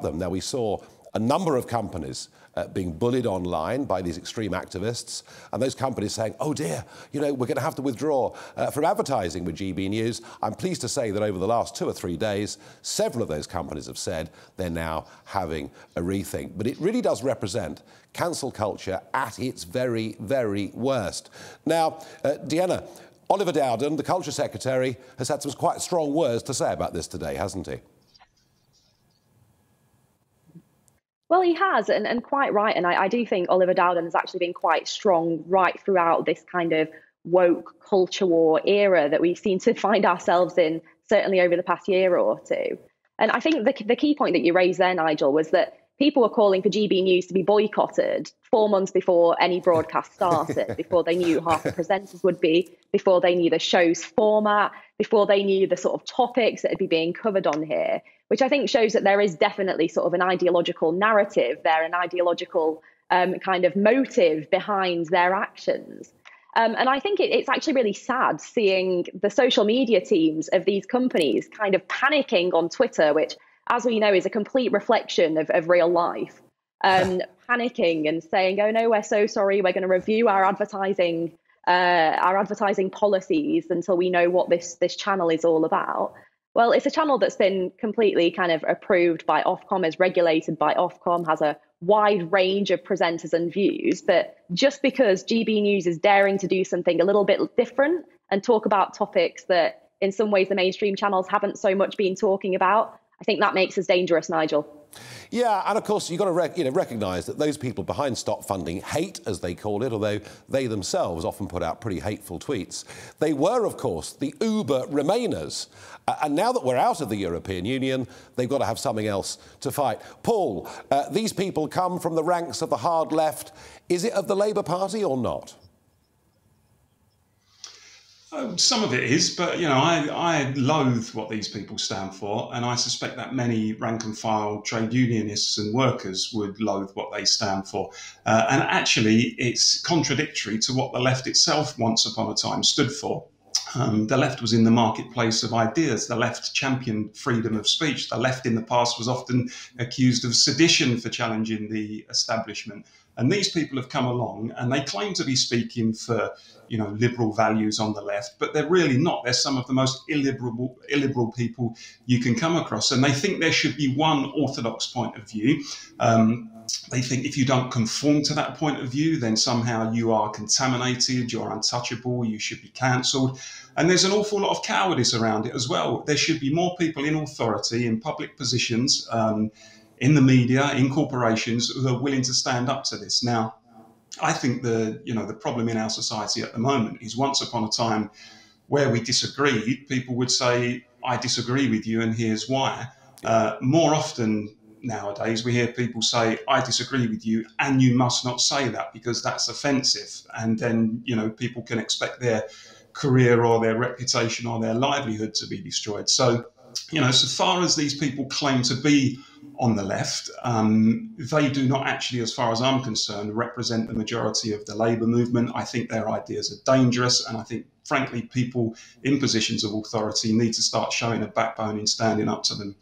them. Now, we saw a number of companies being bullied online by these extreme activists, and those companies saying, oh dear, you know, we're going to have to withdraw from advertising with GBNews. I'm pleased to say that over the last 2 or 3 days, several of those companies have said they're now having a rethink. But it really does represent cancel culture at its very, very worst. Now, Dehenna, Oliver Dowden, the Culture Secretary, has had some quite strong words to say about this today, hasn't he? Well, he has, and quite right. And I do think Oliver Dowden has actually been quite strong right throughout this kind of woke culture war era that we seem to find ourselves in, certainly over the past year or two. And I think the key point that you raised there, Nigel, was that people were calling for GB News to be boycotted 4 months before any broadcast started, before they knew who half the presenters would be, before they knew the show's format, before they knew the sort of topics that would be being covered on here, which I think shows that there is definitely sort of an ideological narrative there, an ideological kind of motive behind their actions. And I think it's actually really sad seeing the social media teams of these companies kind of panicking on Twitter, which, as we know, is a complete reflection of real life, panicking and saying, oh, no, we're so sorry, we're going to review our advertising policies until we know what this channel is all about. Well, it's a channel that's been completely kind of approved by Ofcom, is regulated by Ofcom, has a wide range of presenters and views. But just because GB News is daring to do something a little bit different and talk about topics that in some ways the mainstream channels haven't so much been talking about, I think that makes us dangerous, Nigel. Yeah, and of course you've got to recognise that those people behind stop funding hate, as they call it, although they themselves often put out pretty hateful tweets. They were, of course, the Uber Remainers. And now that we're out of the European Union, they've got to have something else to fight. Paul, these people come from the ranks of the hard left. Is it of the Labour Party or not? Some of it is, but, you know, I loathe what these people stand for, and I suspect that many rank-and-file trade unionists and workers would loathe what they stand for. And actually, it's contradictory to what the left itself once upon a time stood for. The left was in the marketplace of ideas. The left championed freedom of speech. The left in the past was often accused of sedition for challenging the establishment. And these people have come along and they claim to be speaking for, you know, liberal values on the left, but they're really not. They're some of the most illiberal people you can come across. And they think there should be one orthodox point of view. They think if you don't conform to that point of view, then somehow you are contaminated, you're untouchable, you should be cancelled. And there's an awful lot of cowardice around it as well. There should be more people in authority, in public positions, in the media, in corporations, who are willing to stand up to this. Now, I think the problem in our society at the moment is once upon a time where we disagreed, people would say, I disagree with you and here's why. More often nowadays, we hear people say, I disagree with you and you must not say that because that's offensive. And then, you know, people can expect their career or their reputation or their livelihood to be destroyed. So, you know, so far as these people claim to be on the left, they do not actually, as far as I'm concerned, represent the majority of the Labour movement. I think their ideas are dangerous, and I think, frankly, people in positions of authority need to start showing a backbone in standing up to them.